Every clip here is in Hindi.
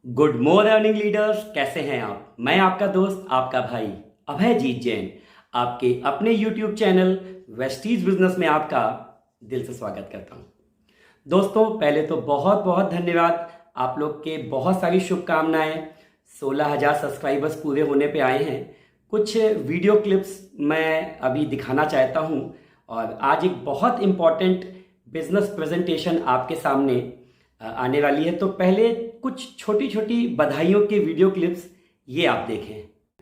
गुड मॉर्निंग लीडर्स, कैसे हैं आप। मैं आपका दोस्त, आपका भाई अभयजीत जैन, आपके अपने यूट्यूब चैनल वेस्टीज बिजनेस में आपका दिल से स्वागत करता हूं। दोस्तों, पहले तो बहुत बहुत धन्यवाद। आप लोग के बहुत सारी शुभकामनाएं। 16,000 सब्सक्राइबर्स पूरे होने पे आए हैं। कुछ वीडियो क्लिप्स मैं अभी दिखाना चाहता हूं और आज एक बहुत इम्पॉर्टेंट बिजनेस प्रेजेंटेशन आपके सामने आने वाली है। तो पहले कुछ छोटी छोटी बधाइयों के वीडियो क्लिप्स ये आप देखें।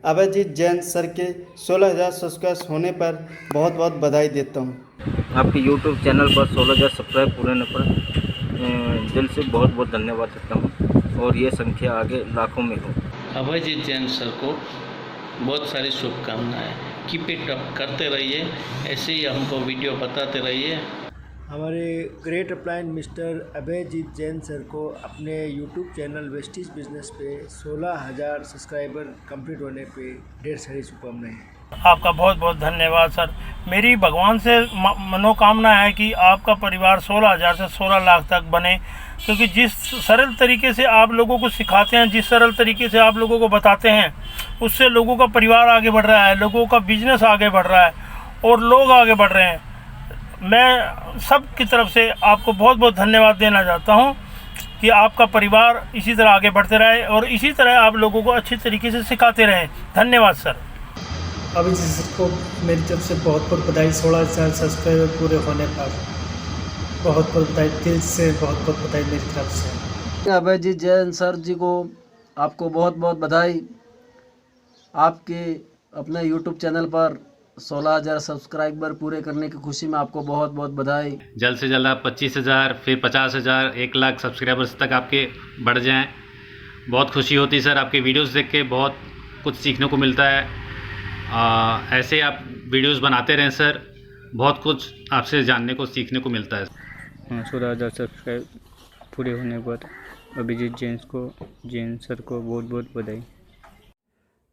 अभयजीत जैन सर के 16,000 सब्सक्राइब होने पर बहुत बहुत बधाई देता हूँ। आपके YouTube चैनल पर 16,000 सब्सक्राइब पूरे होने पर दिल से बहुत बहुत धन्यवाद देता हूँ और ये संख्या आगे लाखों में हो। अभयजीत जैन सर को बहुत सारी शुभकामनाएं। कीप इट अप करते रहिए, ऐसे ही हमको वीडियो बताते रहिए। हमारे great upline mister Abhayjeet Jain sir को अपने यूट्यूब चैनल वेस्टीज बिजनेस पे 16,000 सब्सक्राइबर कंप्लीट होने पे ढेर सारी शुभकामनाएं। आपका बहुत बहुत धन्यवाद सर। मेरी भगवान से मनोकामना है कि आपका परिवार 16,000 से 16 लाख तक बने, क्योंकि जिस सरल तरीके से आप लोगों को सिखाते हैं, जिस सरल तरीके से आप लोगों को बताते हैं, उससे लोगों का परिवार आगे बढ़ रहा है, लोगों का बिजनेस आगे बढ़ रहा है और लोग आगे बढ़ रहे हैं। मैं सब की तरफ से आपको बहुत बहुत धन्यवाद देना चाहता हूँ कि आपका परिवार इसी तरह आगे बढ़ते रहे और इसी तरह आप लोगों को अच्छी तरीके से सिखाते रहें। धन्यवाद सर। अभिजीत सर को मेरी तरफ से बहुत बहुत बधाई। 16,000 सब्सक्राइबर पूरे होने पर बहुत बहुत बधाई, दिल से बहुत बहुत बधाई मेरी तरफ से। अभयजीत जैन सर जी को आपको बहुत बहुत बधाई। आपके अपने यूट्यूब चैनल पर 16,000 सब्सक्राइबर पूरे करने की खुशी में आपको बहुत बहुत बधाई। जल्द से जल्द आप 25,000 फिर 50,000 1 लाख सब्सक्राइबर्स तक आपके बढ़ जाएं। बहुत खुशी होती है सर, आपके वीडियोस देख के बहुत कुछ सीखने को मिलता है। ऐसे आप वीडियोस बनाते रहें सर, बहुत कुछ आपसे जानने को सीखने को मिलता है। 16,000 सब्सक्राइब पूरे होने पर अभिजीत जैन सर को बहुत बहुत बधाई।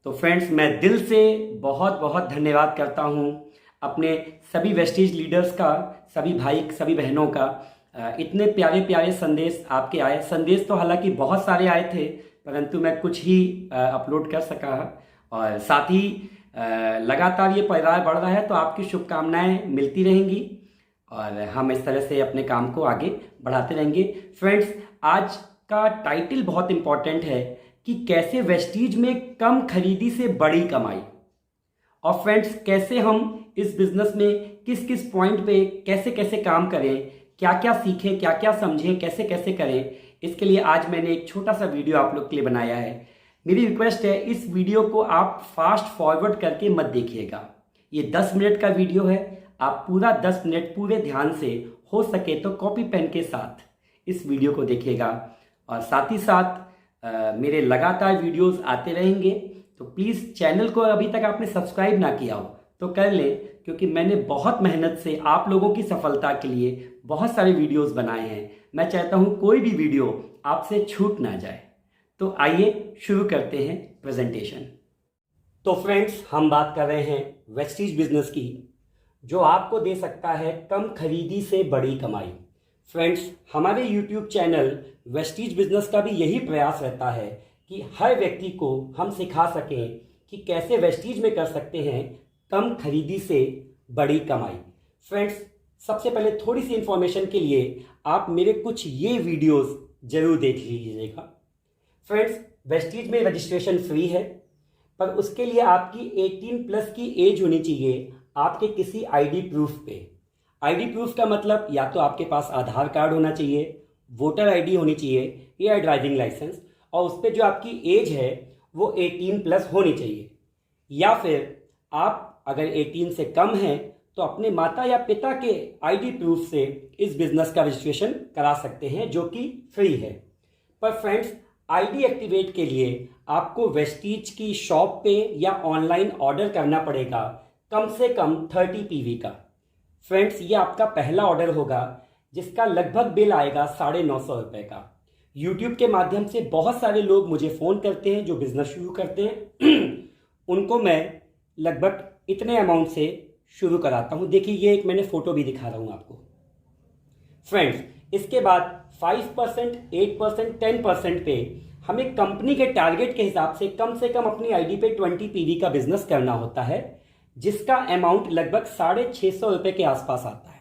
तो फ्रेंड्स, मैं दिल से बहुत बहुत धन्यवाद करता हूँ अपने सभी वेस्टीज लीडर्स का, सभी भाई सभी बहनों का। इतने प्यारे प्यारे संदेश आपके आए। संदेश तो हालांकि बहुत सारे आए थे, परंतु मैं कुछ ही अपलोड कर सका। और साथ ही लगातार ये परिवार बढ़ रहा है, तो आपकी शुभकामनाएं मिलती रहेंगी और हम इस तरह से अपने काम को आगे बढ़ाते रहेंगे। फ्रेंड्स, आज का टाइटल बहुत इम्पॉर्टेंट है कि कैसे वेस्टीज में कम खरीदी से बड़ी कमाई। और फ्रेंड्स, कैसे हम इस बिजनेस में किस किस पॉइंट पे कैसे कैसे काम करें, क्या क्या सीखें, क्या क्या समझें, कैसे कैसे करें, इसके लिए आज मैंने एक छोटा सा वीडियो आप लोग के लिए बनाया है। मेरी रिक्वेस्ट है, इस वीडियो को आप फास्ट फॉरवर्ड करके मत देखिएगा। ये 10 मिनट का वीडियो है। आप पूरा 10 मिनट पूरे ध्यान से, हो सके तो कॉपी पेन के साथ इस वीडियो को देखिएगा। और साथ ही साथ मेरे लगातार वीडियोस आते रहेंगे। तो प्लीज़ चैनल को अभी तक आपने सब्सक्राइब ना किया हो तो कर लें, क्योंकि मैंने बहुत मेहनत से आप लोगों की सफलता के लिए बहुत सारे वीडियोस बनाए हैं। मैं चाहता हूं कोई भी वीडियो आपसे छूट ना जाए। तो आइए शुरू करते हैं प्रेजेंटेशन। तो फ्रेंड्स, हम बात कर रहे हैं वेस्टीज बिजनेस की, जो आपको दे सकता है कम खरीदी से बड़ी कमाई। फ्रेंड्स, हमारे YouTube चैनल वेस्टीज बिजनेस का भी यही प्रयास रहता है कि हर व्यक्ति को हम सिखा सकें कि कैसे वेस्टीज में कर सकते हैं कम खरीदी से बड़ी कमाई। फ्रेंड्स, सबसे पहले थोड़ी सी इंफॉर्मेशन के लिए आप मेरे कुछ ये वीडियोस जरूर देख लीजिएगा। फ्रेंड्स, वेस्टीज में रजिस्ट्रेशन फ्री है, पर उसके लिए आपकी 18 प्लस की एज होनी चाहिए आपके किसी आईडी प्रूफ पे। आईडी प्रूफ का मतलब या तो आपके पास आधार कार्ड होना चाहिए, वोटर आईडी होनी चाहिए या ड्राइविंग लाइसेंस, और उस पर जो आपकी एज है वो 18 प्लस होनी चाहिए। या फिर आप अगर 18 से कम हैं तो अपने माता या पिता के आईडी प्रूफ से इस बिजनेस का रजिस्ट्रेशन करा सकते हैं, जो कि फ्री है। पर फ्रेंड्स, आईडी एक्टिवेट के लिए आपको वेस्टीज की शॉप पे या ऑनलाइन ऑर्डर करना पड़ेगा कम से कम 30 PV का। फ्रेंड्स, ये आपका पहला ऑर्डर होगा, जिसका लगभग बिल आएगा 950 रुपये का। यूट्यूब के माध्यम से बहुत सारे लोग मुझे फ़ोन करते हैं जो बिज़नेस शुरू करते हैं उनको मैं लगभग इतने अमाउंट से शुरू कराता हूँ। देखिए, ये एक मैंने फ़ोटो भी दिखा रहा हूँ आपको। फ्रेंड्स, इसके बाद 5%, 8%, 10% पे हमें कंपनी के टारगेट के हिसाब से कम अपनी आईडी पे 20 पीवी का बिजनेस करना होता है, जिसका अमाउंट लगभग 650 रुपये के आसपास आता है।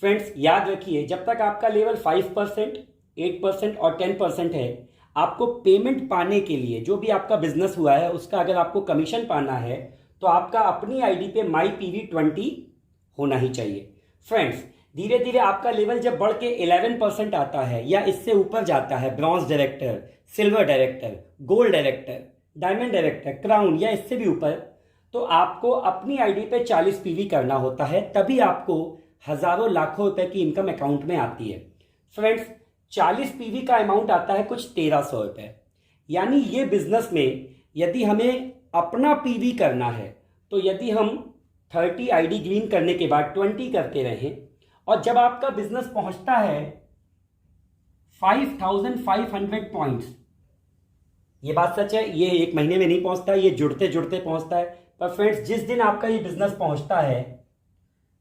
फ्रेंड्स याद रखिए, जब तक आपका लेवल 5%, 8% और 10% है, आपको पेमेंट पाने के लिए, जो भी आपका बिजनेस हुआ है उसका अगर आपको कमीशन पाना है तो आपका अपनी आईडी पे माई पीवी 20 होना ही चाहिए। फ्रेंड्स धीरे धीरे आपका लेवल जब बढ़ के 11% आता है या इससे ऊपर जाता है, bronze director, silver director, gold director, diamond director, crown या इससे भी ऊपर, तो आपको अपनी आईडी पे 40 पीवी करना होता है, तभी आपको हजारों लाखों रुपए की इनकम अकाउंट में आती है। फ्रेंड्स 40 पीवी का अमाउंट आता है कुछ 1300 रुपये। यानी ये बिजनेस में यदि हमें अपना पीवी करना है तो यदि हम 30 आईडी ग्रीन करने के बाद 20 करते रहें और जब आपका बिजनेस पहुंचता है 5500 पॉइंट्स, ये बात सच है, ये एक महीने में नहीं पहुंचता, ये जुड़ते जुड़ते पहुंचता है। पर फ्रेंड्स जिस दिन आपका ये बिजनेस पहुंचता है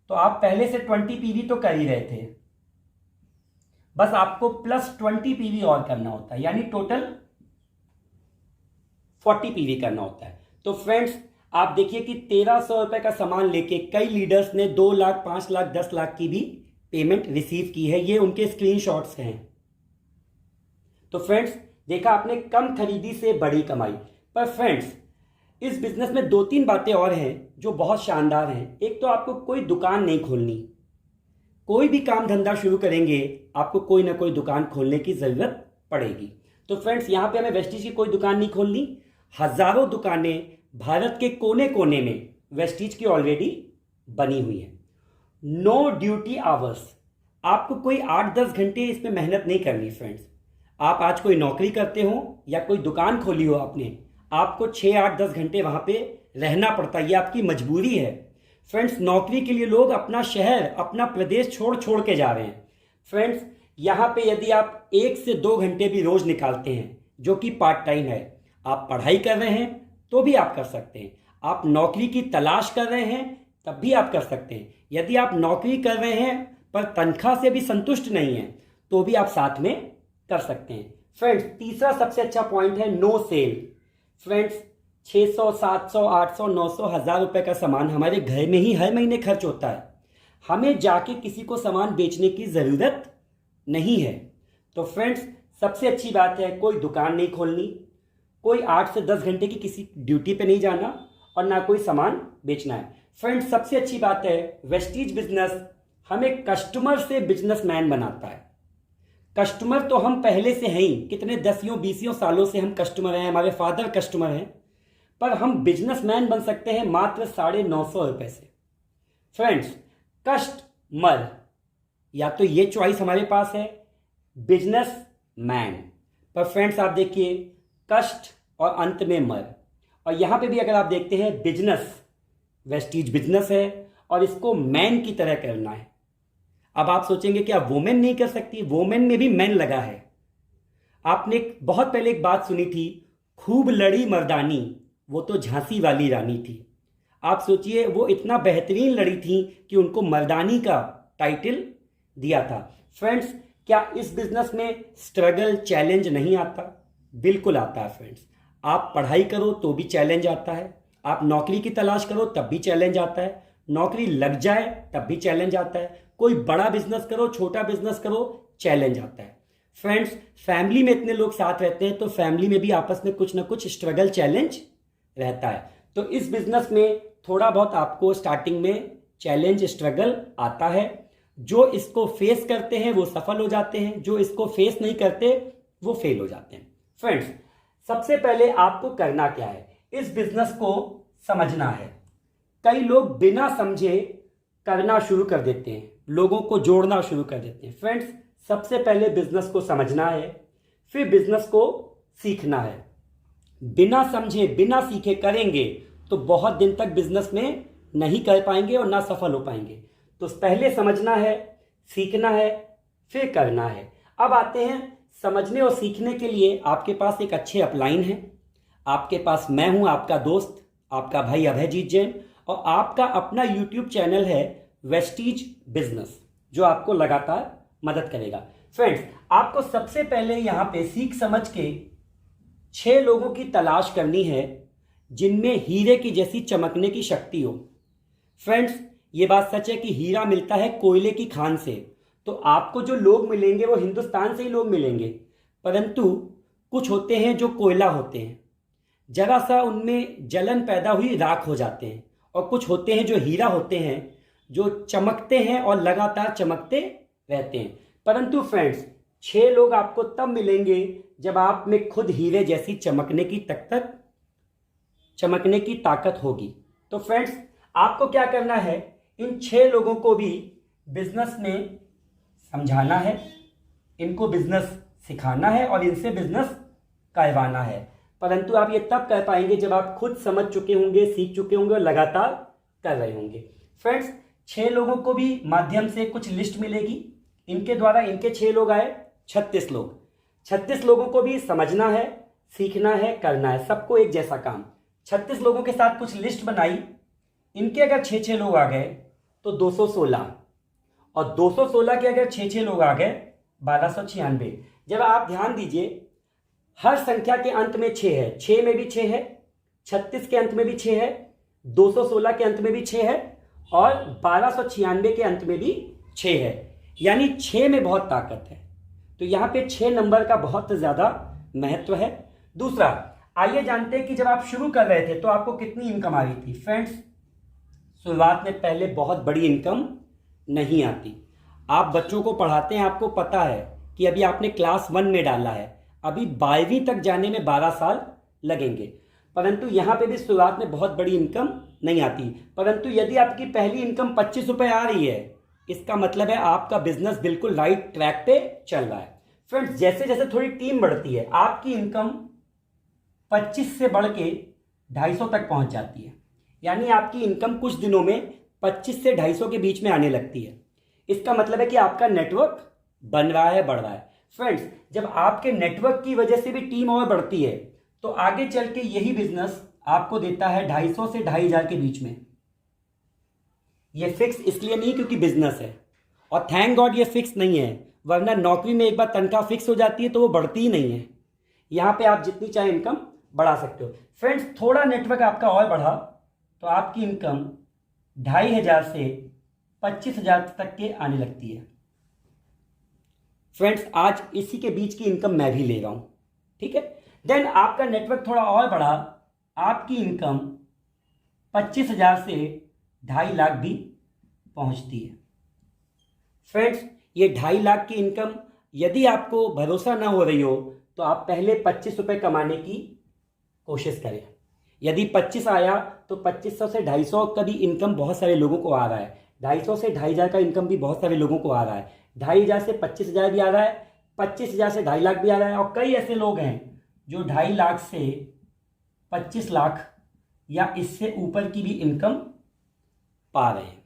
तो आप पहले से 20 पीवी तो कर ही रहे थे, बस आपको प्लस 20 पीवी और करना होता है, यानी टोटल 40 पीवी करना होता है। तो फ्रेंड्स आप देखिए कि 1300 रुपये का सामान लेके कई लीडर्स ने 2 लाख, 5 लाख, 10 लाख की भी पेमेंट रिसीव की है। ये उनके स्क्रीनशॉट्स हैं। तो फ्रेंड्स देखा आपने, कम खरीदी से बड़ी कमाई। पर फ्रेंड्स इस बिजनेस में 2-3 बातें और हैं जो बहुत शानदार हैं। एक तो आपको कोई दुकान नहीं खोलनी, कोई भी काम धंधा शुरू करेंगे आपको कोई ना कोई दुकान खोलने की ज़रूरत पड़ेगी। तो फ्रेंड्स यहाँ पे हमें वेस्टीज की कोई दुकान नहीं खोलनी, हज़ारों दुकानें भारत के कोने कोने में वेस्टीज की ऑलरेडी बनी हुई है। नो ड्यूटी आवर्स, आपको कोई 8-10 घंटे इसमें मेहनत नहीं करनी। फ्रेंड्स आप आज कोई नौकरी करते हो या कोई दुकान खोली हो आपने, आपको 6-8-10 घंटे वहाँ पे रहना पड़ता है, ये आपकी मजबूरी है। फ्रेंड्स नौकरी के लिए लोग अपना शहर, अपना प्रदेश छोड़ के जा रहे हैं। फ्रेंड्स यहाँ पे यदि आप 1 से 2 घंटे भी रोज निकालते हैं जो कि पार्ट टाइम है, आप पढ़ाई कर रहे हैं तो भी आप कर सकते हैं, आप नौकरी की तलाश कर रहे हैं तब भी आप कर सकते हैं, यदि आप नौकरी कर रहे हैं पर तनख्वाह से भी संतुष्ट नहीं है तो भी आप साथ में कर सकते हैं। फ्रेंड्स तीसरा सबसे अच्छा पॉइंट है नो सेल। फ्रेंड्स 600, 700, 800, 900, 1000 रुपये का सामान हमारे घर में ही हर महीने खर्च होता है, हमें जाके किसी को सामान बेचने की ज़रूरत नहीं है। तो फ्रेंड्स सबसे अच्छी बात है कोई दुकान नहीं खोलनी, कोई 8 से 10 घंटे की किसी ड्यूटी पे नहीं जाना और ना कोई सामान बेचना है। फ्रेंड्स सबसे अच्छी बात है वेस्टीज बिजनेस हमें कस्टमर से बिजनेसमैन बनाता है। कस्टमर तो हम पहले से हैं ही, कितने 10-20 सालों से हम कस्टमर हैं, हमारे फादर कस्टमर हैं, पर हम बिजनेसमैन बन सकते हैं मात्र 950 रुपये से। फ्रेंड्स कस्टमर, या तो ये चॉइस हमारे पास है, बिजनेस मैन। पर फ्रेंड्स आप देखिए कष्ट और अंत में मर, और यहाँ पे भी अगर आप देखते हैं बिजनेस, वेस्टीज बिजनेस है और इसको मैन की तरह करना है। अब आप सोचेंगे क्या वोमेन नहीं कर सकती? वोमेन में भी मैन लगा है। आपने बहुत पहले एक बात सुनी थी, खूब लड़ी मर्दानी वो तो झांसी वाली रानी थी। आप सोचिए वो इतना बेहतरीन लड़ी थी कि उनको मर्दानी का टाइटल दिया था। फ्रेंड्स क्या इस बिजनेस में स्ट्रगल, चैलेंज नहीं आता? बिल्कुल आता है। फ्रेंड्स आप पढ़ाई करो तो भी चैलेंज आता है, आप नौकरी की तलाश करो तब भी चैलेंज आता है, नौकरी लग जाए तब भी चैलेंज आता है, कोई बड़ा बिजनेस करो, छोटा बिजनेस करो, चैलेंज आता है। फ्रेंड्स फैमिली में इतने लोग साथ रहते हैं तो फैमिली में भी आपस में कुछ ना कुछ स्ट्रगल, चैलेंज रहता है। तो इस बिजनेस में थोड़ा बहुत आपको स्टार्टिंग में चैलेंज, स्ट्रगल आता है। जो इसको फेस करते हैं वो सफल हो जाते हैं, जो इसको फेस नहीं करते वो फेल हो जाते हैं। फ्रेंड्स सबसे पहले आपको करना क्या है, इस बिजनेस को समझना है। कई लोग बिना समझे करना शुरू कर देते हैं, लोगों को जोड़ना शुरू कर देते हैं। फ्रेंड्स सबसे पहले बिजनेस को समझना है, फिर बिजनेस को सीखना है। बिना समझे, बिना सीखे करेंगे तो बहुत दिन तक बिजनेस में नहीं कर पाएंगे और ना सफल हो पाएंगे। तो पहले समझना है, सीखना है, फिर करना है। अब आते हैं समझने और सीखने के लिए आपके पास एक अच्छे अपलाइन है। आपके पास मैं हूं, आपका दोस्त, आपका भाई अभयजीत जैन, और आपका अपना यूट्यूब चैनल है वेस्टीज बिजनेस, जो आपको लगातार मदद करेगा। फ्रेंड्स आपको सबसे पहले यहाँ पे सीख समझ के 6 लोगों की तलाश करनी है जिनमें हीरे की जैसी चमकने की शक्ति हो। फ्रेंड्स, ये बात सच है कि हीरा मिलता है कोयले की खान से, तो आपको जो लोग मिलेंगे वो हिंदुस्तान से ही लोग मिलेंगे, परंतु कुछ होते हैं जो कोयला होते हैं, जरा सा उनमें जलन पैदा हुई राख हो जाते हैं, और कुछ होते हैं जो हीरा होते हैं जो चमकते हैं और लगातार चमकते रहते हैं। परंतु फ्रेंड्स, 6 लोग आपको तब मिलेंगे जब आप में खुद हीरे जैसी चमकने की ताकत होगी। तो फ्रेंड्स, आपको क्या करना है, इन 6 लोगों को भी बिजनेस में समझाना है, इनको बिजनेस सिखाना है और इनसे बिजनेस करवाना है। परंतु आप ये तब कर पाएंगे जब आप खुद समझ चुके होंगे, सीख चुके होंगे और लगातार कर रहे होंगे। फ्रेंड्स, 6 लोगों को भी माध्यम से कुछ लिस्ट मिलेगी, इनके द्वारा इनके 6 लोग आए 36 लोग। 36 लोगों को भी समझना है, सीखना है, करना है, सबको एक जैसा काम। 36 लोगों के साथ कुछ लिस्ट बनाई, इनके अगर 6-6 लोग आ गए तो 216, और 216 के अगर 6-6 लोग आ गए 1296। जब आप ध्यान दीजिए, हर संख्या के अंत में 6 है, 6 में भी 6 है, 36 के अंत में भी 6 है, 216 के अंत में भी 6 है और 1296 के अंत में भी 6 है, यानी 6 में बहुत ताकत है। तो यहाँ पे 6 नंबर का बहुत ज़्यादा महत्व है। दूसरा, आइए जानते हैं कि जब आप शुरू कर रहे थे तो आपको कितनी इनकम आ रही थी। फ्रेंड्स, शुरुआत में पहले बहुत बड़ी इनकम नहीं आती। आप बच्चों को पढ़ाते हैं, आपको पता है कि अभी आपने क्लास 1 में डाला है, अभी 12वीं तक जाने में 12 साल लगेंगे, परंतु यहाँ पे भी शुरुआत में बहुत बड़ी इनकम नहीं आती। परंतु यदि आपकी पहली इनकम 25 रुपये आ रही है, इसका मतलब है आपका बिजनेस बिल्कुल राइट ट्रैक पे चल रहा है। फ्रेंड्स, जैसे जैसे थोड़ी टीम बढ़ती है, आपकी इनकम 25 से बढ़ के 250 तक पहुंच जाती है, यानी आपकी इनकम कुछ दिनों में 25 से 250 के बीच में आने लगती है। इसका मतलब है कि आपका नेटवर्क बन रहा है, बढ़ रहा है। फ्रेंड्स, जब आपके नेटवर्क की वजह से भी टीम और बढ़ती है तो आगे चल के यही बिजनेस आपको देता है 250 से 2500 के बीच में। ये फिक्स इसलिए नहीं क्योंकि बिजनेस है, और थैंक गॉड ये फिक्स नहीं है, वरना नौकरी में एक बार तनख्वाह फिक्स हो जाती है तो वो बढ़ती ही नहीं है। यहाँ पे आप जितनी चाहे इनकम बढ़ा सकते हो। फ्रेंड्स, थोड़ा नेटवर्क आपका और बढ़ा तो आपकी इनकम 2500 से 25,000 तक के आने लगती है। फ्रेंड्स, आज इसी के बीच की इनकम मैं भी ले रहा हूँ, ठीक है। देन आपका नेटवर्क थोड़ा और बढ़ा, आपकी इनकम 25,000 से 2.5 लाख भी पहुँचती है। फ्रेंड्स, ये 2.5 लाख की इनकम यदि आपको भरोसा ना हो रही हो तो आप पहले 25 रुपये कमाने की कोशिश करें। यदि 25 आया तो 2500 से 250 का भी इनकम बहुत सारे लोगों को आ रहा है, 250 से 2,500 का इनकम भी बहुत सारे लोगों को आ रहा है, 2,500 से 25,000 भी आ रहा है, 25,000 से 2.5 लाख भी आ रहा है, और कई ऐसे लोग हैं जो 2.5 लाख से 25 लाख या इससे ऊपर की भी इनकम पा रहे हैं।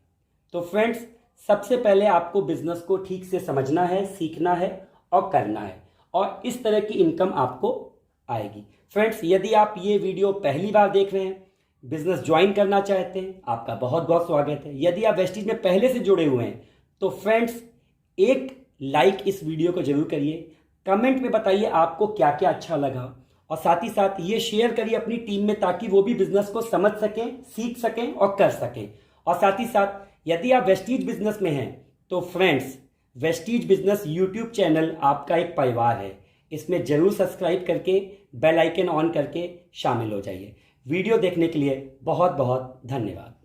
तो फ्रेंड्स, सबसे पहले आपको बिजनेस को ठीक से समझना है, सीखना है और करना है, और इस तरह की इनकम आपको आएगी। फ्रेंड्स, यदि आप ये वीडियो पहली बार देख रहे हैं, बिजनेस ज्वाइन करना चाहते हैं, आपका बहुत बहुत स्वागत है। यदि आप वेस्टीज में पहले से जुड़े हुए हैं तो फ्रेंड्स, एक लाइक इस वीडियो को जरूर करिए, कमेंट में बताइए आपको क्या क्या अच्छा लगा, और साथ ही साथ ये शेयर करिए अपनी टीम में ताकि वो भी बिजनेस को समझ सकें, सीख सकें और कर सकें। और साथ ही साथ यदि आप वेस्टीज बिजनेस में हैं तो friends, Vestige business YouTube channel आपका एक परिवार है, इसमें जरूर सब्सक्राइब करके बेल आइकन ऑन करके शामिल हो जाइए। वीडियो देखने के लिए बहुत बहुत धन्यवाद।